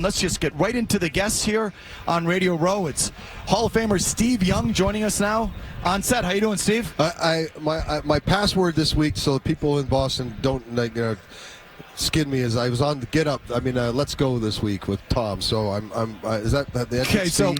Let's just get right into the guests here on Radio Row. It's Hall of Famer Steve Young joining us now on set. How you doing, Steve? My password this week, so people in Boston don't skin me, is I was on the Get Up. Let's Go this week with Tom. So is that the NBC? Okay, so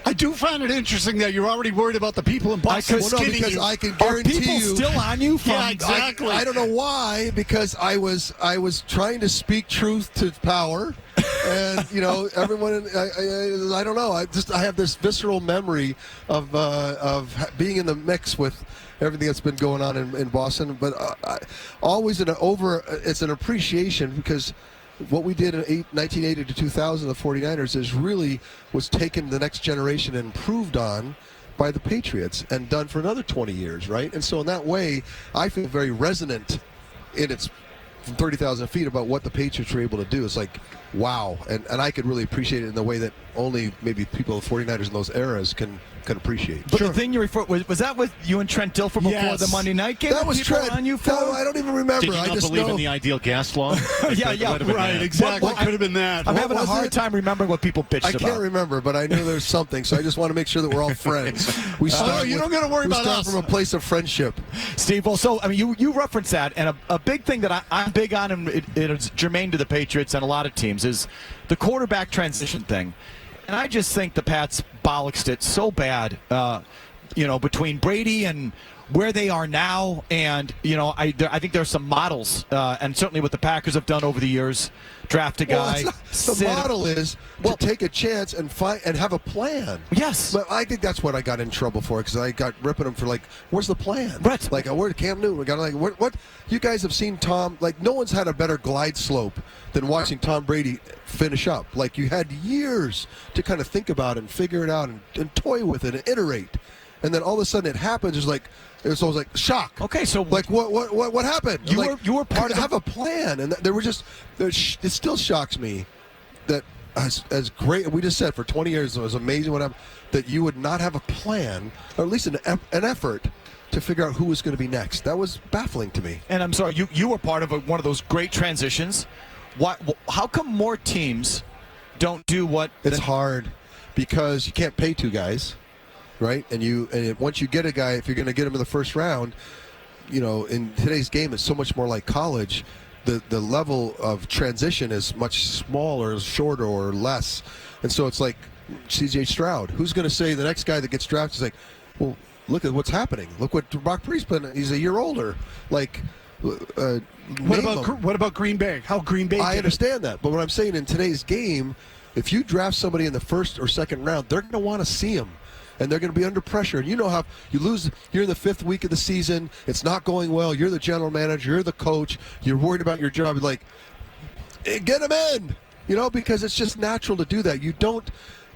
I do find it interesting that you're already worried about the people in Boston skinning because you. I can guarantee Are people you. still on you? From, Yeah, exactly. I don't know why, because I was trying to speak truth to power. And everyone. I don't know. I have this visceral memory of being in the mix with everything that's been going on in Boston. But always it's an appreciation, because what we did in 1980 to 2000, the 49ers, was taken the next generation and improved on by the Patriots and done for another 20 years, right? And so in that way, I feel very resonant in its from 30,000 feet about what the Patriots were able to do. It's like, wow. And I could really appreciate it in the way that only maybe people, the 49ers in those eras can appreciate. But the thing you refer was that with you and Trent Dilfer before the Monday night game? That was Trent. On you for? No, I don't even remember. Did you not believe in the ideal gas law? Right, exactly. What could have been that? I'm having a hard time remembering what people pitched about. I can't remember, but I knew there was something, so I just want to make sure that we're all friends. You don't got to worry about us. We start from a place of friendship. Steve, well, so, you referenced that, and a big thing that I'm big on, and it is germane to the Patriots and a lot of teams, is the quarterback transition thing. And I just think the Pats bollocksed it so bad, between Brady and where they are now. And, I think there's some models, and certainly what the Packers have done over the years, draft a guy. The model is to take a chance and have a plan. Yes. But I think that's what I got in trouble for, because I got ripping them for, where's the plan? Right. Where's Cam Newton? We got what? You guys have seen Tom, no one's had a better glide slope than watching Tom Brady finish up. You had years to kind of think about it and figure it out and toy with it and iterate. And then all of a sudden it happens. It's always like shock. Okay, so what happened? You were part of have a plan, and it still shocks me that as great we just said for 20 years it was amazing what happened, that you would not have a plan, or at least an effort to figure out who was going to be next. That was baffling to me. And I'm sorry, you were part of one of those great transitions. How come more teams don't do what? It's hard because you can't pay two guys. Right, and once you get a guy, if you're going to get him in the first round, in today's game, it's so much more like college. The level of transition is much smaller, shorter, or less, and so it's like C.J. Stroud. Who's going to say the next guy that gets drafted is like, well, look at what's happening. Look what Brock Purdy's been. He's a year older. What about Green Bay? How Green Bay? I understand that, but what I'm saying in today's game, if you draft somebody in the first or second round, they're going to want to see him. And they're going to be under pressure. And you know how you lose. You're in the fifth week of the season. It's not going well. You're the general manager. You're the coach. You're worried about your job. You're get him in. Because it's just natural to do that.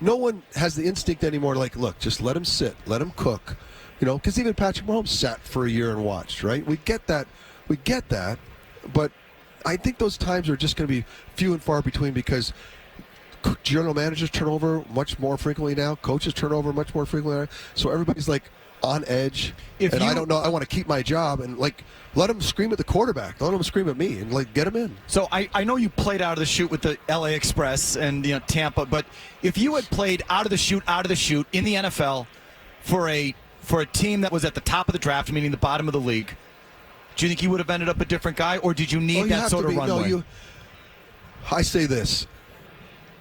No one has the instinct anymore. Look, just let him sit. Let him cook. Because even Patrick Mahomes sat for a year and watched. Right? We get that. But I think those times are just going to be few and far between, because general managers turn over much more frequently now. Coaches turn over much more frequently now. So everybody's on edge. I don't know. I want to keep my job, and let them scream at the quarterback. Let them scream at me, and get them in. So I know you played out of the chute with the LA Express and Tampa, but if you had played out of the chute in the NFL for a team that was at the top of the draft, meaning the bottom of the league, do you think you would have ended up a different guy, or did you need that sort of runway? No, I say this.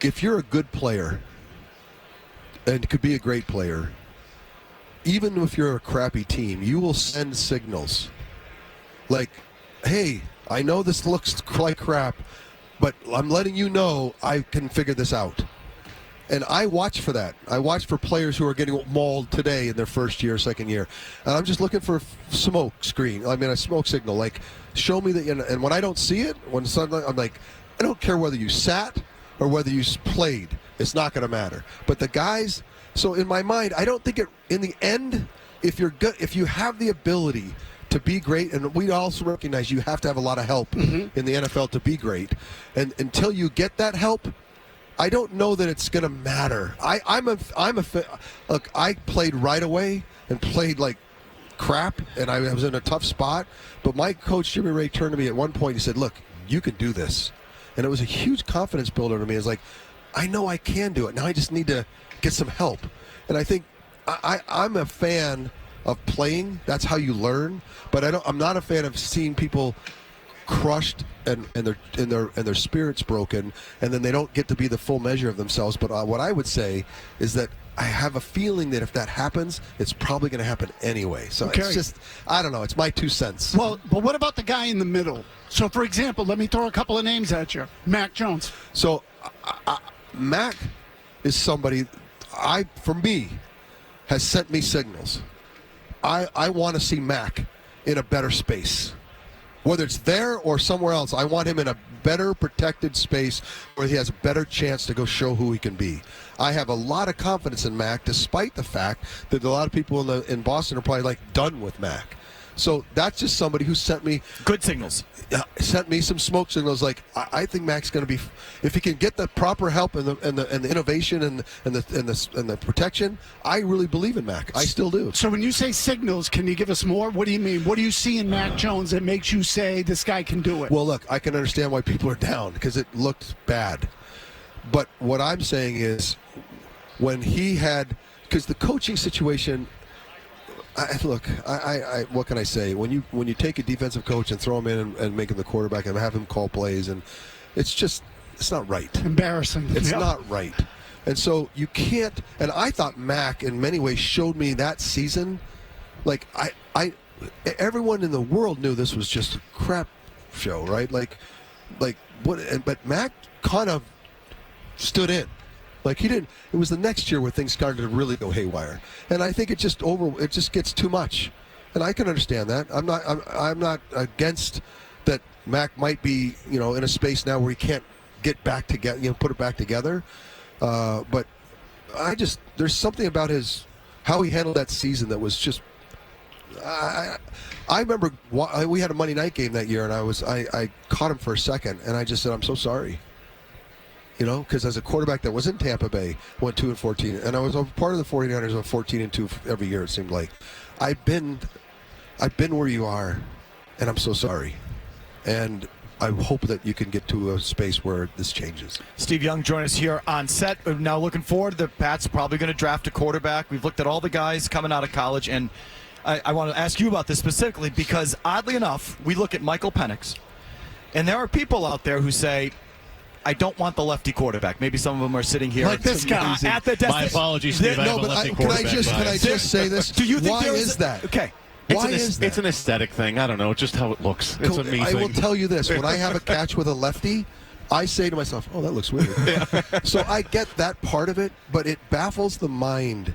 If you're a good player and could be a great player, even if you're a crappy team, you will send signals hey, I know this looks like crap, but I'm letting you know I can figure this out. And I watch for that. I watch for players who are getting mauled today in their first year, second year. And I'm just looking for a smoke signal. Show me that. And when I don't see it, when suddenly I'm I don't care whether you sat or whether you played, it's not going to matter. But the guys, so in my mind, I don't think in the end, if you're good, if you have the ability to be great, and we also recognize you have to have a lot of help in the NFL to be great, and until you get that help, I don't know that it's going to matter. Look, I played right away and played crap, and I was in a tough spot, but my coach, Jimmy Ray, turned to me at one point. He said, look, you can do this. And it was a huge confidence builder to me. It's I know I can do it. Now I just need to get some help. And I think I'm a fan of playing. That's how you learn. But I'm not a fan of seeing people crushed and their spirits broken, and then they don't get to be the full measure of themselves. But what I would say is that I have a feeling that if that happens, it's probably going to happen anyway. So It's just, I don't know. It's my 2 cents. Well, but what about the guy in the middle? So, for example, let me throw a couple of names at you. Mac Jones. So, Mac is somebody, for me, has sent me signals. I want to see Mac in a better space. Whether it's there or somewhere else, I want him in a better protected space where he has a better chance to go show who he can be. I have a lot of confidence in Mac, despite the fact that a lot of people in Boston are probably done with Mac. So that's just somebody who sent me good signals. Sent me some smoke signals. I think Mac's going to be, if he can get the proper help and the innovation and the protection. I really believe in Mac. I still do. So when you say signals, can you give us more? What do you mean? What do you see in Mac Jones that makes you say this guy can do it? Well, look, I can understand why people are down because it looked bad. But what I'm saying is, when he had, because the coaching situation. What can I say? When you take a defensive coach and throw him in and make him the quarterback and have him call plays, and it's not right. Embarrassing. It's not right. And so you can't. And I thought Mac in many ways showed me that season. Everyone in the world knew this was just a crap show, right? But Mac kind of stood in. He didn't. It was the next year where things started to really go haywire, and I think it just gets too much, and I can understand that. I'm not against that. Mac might be in a space now where he can't get back together, put it back together. But there's something about how he handled that season that was just. I remember we had a Monday night game that year, and I caught him for a second, and I just said, I'm so sorry. Because as a quarterback that was in Tampa Bay, went 2-14, and I was a part of the 49ers on 14-2 every year. It seemed like I've been where you are, and I'm so sorry. And I hope that you can get to a space where this changes. Steve Young joined us here on set. Now looking forward, the Pats probably going to draft a quarterback. We've looked at all the guys coming out of college, and I want to ask you about this specifically because oddly enough, we look at Michael Penix, and there are people out there who say, I don't want the lefty quarterback. Maybe some of them are sitting here like this guy at the desk. My apologies, Steve. I have a lefty quarterback. Can I just say this? Do you think why is that? Okay. Why is that? It's an aesthetic thing. I don't know. Just how it looks. It's a me thing. I will tell you this. When I have a catch with a lefty, I say to myself, oh, that looks weird. So I get that part of it, but it baffles the mind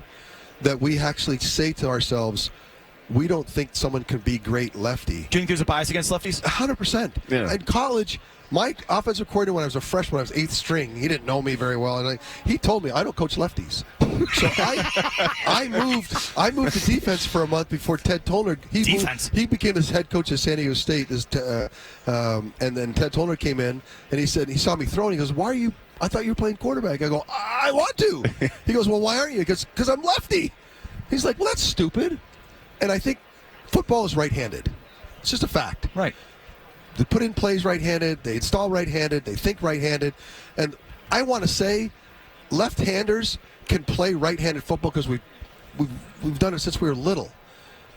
that we actually say to ourselves, we don't think someone can be great lefty. Do you think there's a bias against lefties? 100%. Yeah. In college, my offensive coordinator when I was a freshman, I was 8th string. He didn't know me very well, and he told me I don't coach lefties. So I moved to defense for a month before Ted Tollner. He became his head coach at San Diego State. And then Ted Tollner came in, and he said he saw me throwing. He goes, "Why are you? I thought you were playing quarterback." I go, "I want to." He goes, "Well, why aren't you?" Because I'm lefty. He's like, "Well, that's stupid." And I think football is right-handed. It's just a fact. Right. They put in plays right-handed. They install right-handed. They think right-handed. And I want to say left-handers can play right-handed football because we've done it since we were little.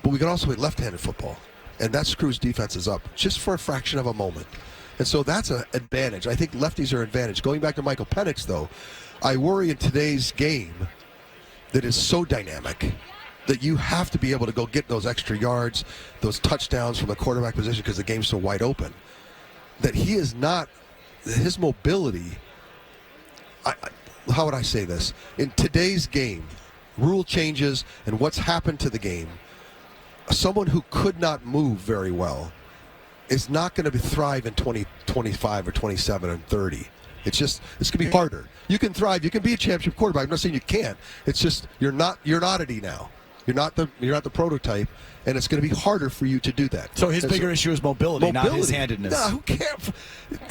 But we can also play left-handed football. And that screws defenses up just for a fraction of a moment. And so that's an advantage. I think lefties are an advantage. Going back to Michael Penix, though, I worry in today's game that is so dynamic that you have to be able to go get those extra yards, those touchdowns from the quarterback position because the game's so wide open, that he is not, his mobility, how would I say this? In today's game, rule changes and what's happened to the game, someone who could not move very well is not going to thrive in 25 or 27 and 30. It's going to be harder. You can thrive. You can be a championship quarterback. I'm not saying you can't. It's just you're not an oddity now. You're not the prototype, and it's going to be harder for you to do that. So his bigger issue is mobility, not his handedness. No, who cares?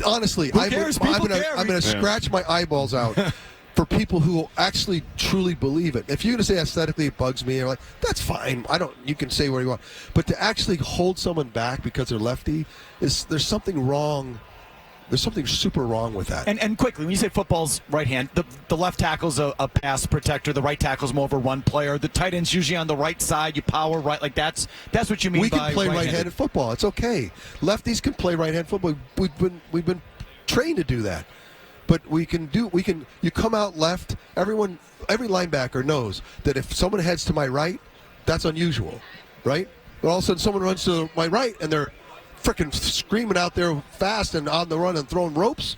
Honestly, who cares? I'm going to scratch my eyeballs out for people who actually truly believe it. If you're going to say aesthetically it bugs me, you're like, that's fine. You can say what you want. But to actually hold someone back because they're lefty, there's something wrong There's something super wrong with that. And quickly, when you say football's right hand, the left tackle's a pass protector. The right tackle's more of a run player. The tight end's usually on the right side. You power right. Like that's what you mean by right-handed. We can play right-handed football. It's okay. Lefties can play right-handed football. We've been trained to do that. But you come out left. Every linebacker knows that if someone heads to my right, that's unusual, right? But all of a sudden someone runs to my right and they're freaking screaming out there fast and on the run and throwing ropes.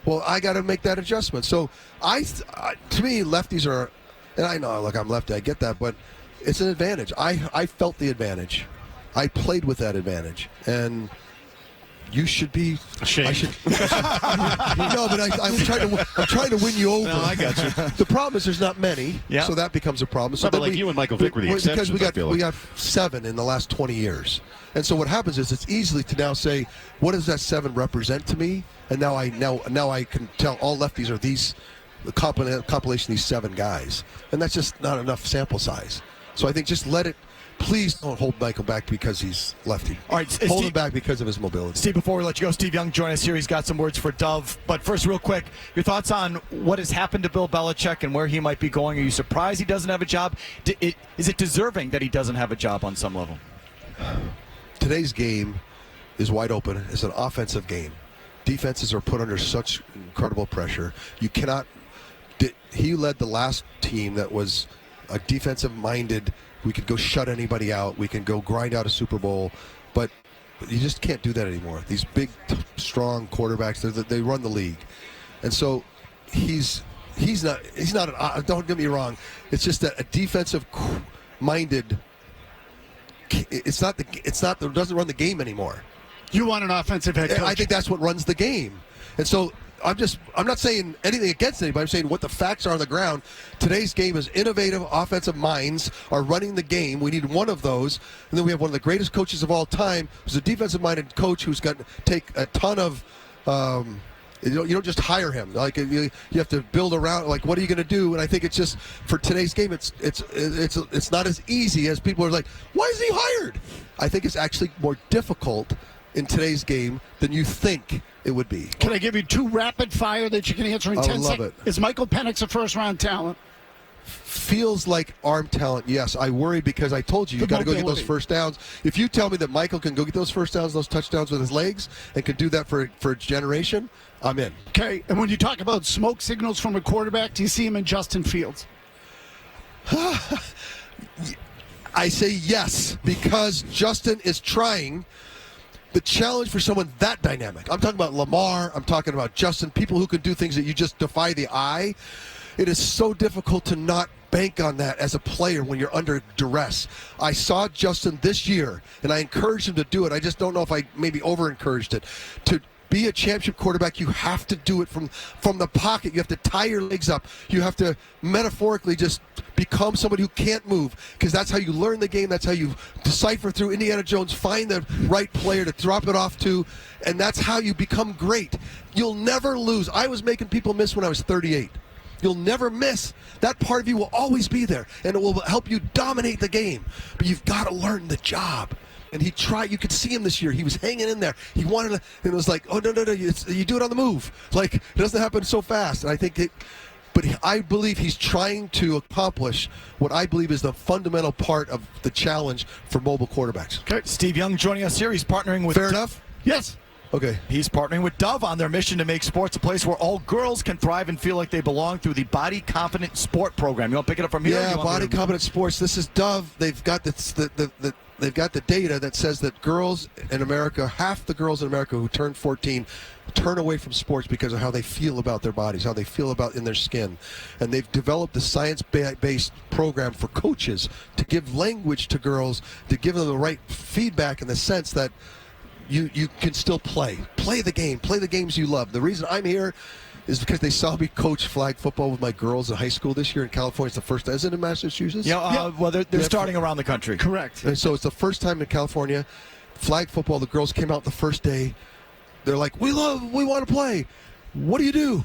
Well, I got to make that adjustment. So to me, lefties are, and I know, look, I'm lefty, I get that, but it's an advantage. I felt the advantage. I played with that advantage, and you should be ashamed. No, but I'm trying to win you over. No, I got you. The problem is there's not many, so that becomes a problem. So but you and Michael Vick were the exceptions. Because we got 7 in the last 20 years, and so what happens is it's easily to now say, what does that 7 represent to me? And now I can tell all lefties are these compilation of these 7 guys, and that's just not enough sample size. So I think just let it. Please don't hold Michael back because he's lefty. All right, hold him back because of his mobility. Steve, before we let you go, Steve Young join us here. He's got some words for Dove. But first, real quick, your thoughts on what has happened to Bill Belichick and where he might be going. Are you surprised he doesn't have a job? Is it deserving that he doesn't have a job on some level? Today's game is wide open. It's an offensive game. Defenses are put under such incredible pressure. You cannot. He led the last team that was a defensive-minded. We could go shut anybody out. We can go grind out a Super Bowl, but you just can't do that anymore. These big, strong quarterbacks, they run the league, and so he's not. Don't get me wrong. It's just that a defensive-minded. It doesn't run the game anymore. You want an offensive head coach. I think that's what runs the game, and so. I'm not saying anything against anybody. I'm saying what the facts are on the ground. Today's game is innovative offensive minds are running the game. We need one of those. And then we have one of the greatest coaches of all time, who's a defensive-minded coach who's got to take a ton of you don't just hire him. Like you have to build around. Like, what are you going to do? And I think it's just for today's game, it's not as easy as people are like, why is he hired? I think it's actually more difficult in today's game than you think it would be. Can I give you 2 rapid fire that you can answer in 10 seconds? I love it. Is Michael Penix a first-round talent? Feels like arm talent, yes. I worry because I told you got to go get those first downs. If you tell me that Michael can go get those first downs, those touchdowns with his legs, and can do that for a generation, I'm in. Okay, and when you talk about smoke signals from a quarterback, do you see him in Justin Fields? I say yes, because Justin is trying. The challenge for someone that dynamic, I'm talking about Lamar, I'm talking about Justin, people who can do things that you just defy the eye. It is so difficult to not bank on that as a player when you're under duress. I saw Justin this year, and I encouraged him to do it. I just don't know if I maybe over-encouraged it. To be a championship quarterback, you have to do it from the pocket. You have to tie your legs up. You have to metaphorically just become somebody who can't move, because that's how you learn the game. That's how you decipher through Indiana Jones, find the right player to drop it off to, and that's how you become great. You'll never lose. I was making people miss when I was 38. You'll never miss. That part of you will always be there, and it will help you dominate the game. But you've got to learn the job. And he tried. You could see him this year. He was hanging in there. He wanted to, and it was like, oh, no. You do it on the move. Like, it doesn't happen so fast. And I think but I believe he's trying to accomplish what I believe is the fundamental part of the challenge for mobile quarterbacks. Okay. Steve Young joining us here. He's partnering with... Fair enough? Yes. Okay. He's partnering with Dove on their mission to make sports a place where all girls can thrive and feel like they belong through the Body Confident Sport program. You want to pick it up from here? Yeah, Body Confident Sports. This is Dove. They've got they've got the data that says that girls in America, half the girls in America who turn 14 turn away from sports because of how they feel about their bodies, how they feel about in their skin. And they've developed a science-based program for coaches to give language to girls, to give them the right feedback in the sense that you can still play the game, play the games you love. The reason I'm here is because they saw me coach flag football with my girls in high school this year in California. It's the first time. Is it in Massachusetts? Yeah, well, they're starting around the country. Correct. And so it's the first time in California, flag football, the girls came out the first day. They're like, we want to play. What do you do?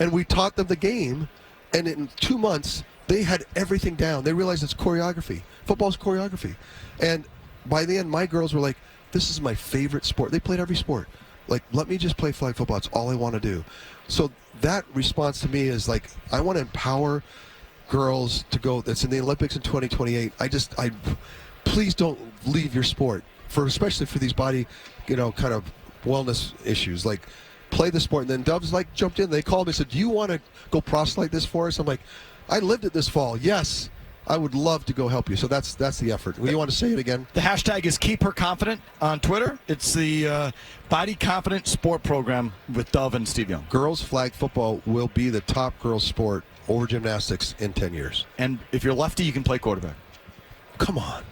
And we taught them the game, and in 2 months, they had everything down. They realized it's choreography. Football's choreography. And by the end, my girls were like, this is my favorite sport. They played every sport. Like, let me just play flag football. It's all I want to do. So that response to me is like, I want to empower girls to go. That's in the Olympics in 2028. Please don't leave your sport especially for these body, kind of wellness issues. Like, play the sport. And then Dubs jumped in. They called me and said, "Do you want to go proselyte this for us?" I'm like, "I lived it this fall. Yes, I would love to go help you." So that's the effort. You want to say it again? The hashtag is Keep Her Confident on Twitter. It's the Body Confident Sport Program with Dove and Steve Young. Girls flag football will be the top girls sport over gymnastics in 10 years. And if you're lefty, you can play quarterback. Come on.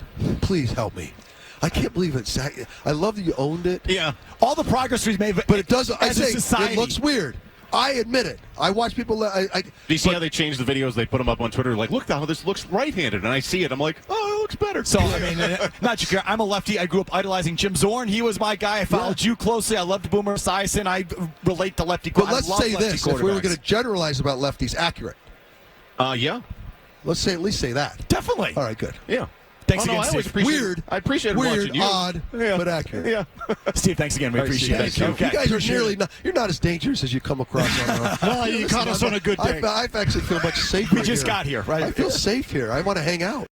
Please help me. I can't believe it. I love that you owned it. Yeah. All the progress we've made. But it does. I say society. It looks weird. I admit it. I watch people. Do you see how they change the videos? They put them up on Twitter. Like, look how this looks right-handed, and I see it. I'm like, oh, it looks better. So I mean, not you. I'm a lefty. I grew up idolizing Jim Zorn. He was my guy. I followed you closely. I loved Boomer Esiason. I relate to lefty. But let's say this: if we were going to generalize about lefties, accurate. Yeah. Let's at least say that. Definitely. All right. Good. Yeah. Thanks again, Steve. I appreciate watching you. Odd, but accurate. Yeah. Steve, thanks again. We appreciate it. You guys are you're not as dangerous as you come across on Well, you caught us on a good day. I actually feel much safer. We just got here, right? I feel safe here. I want to hang out.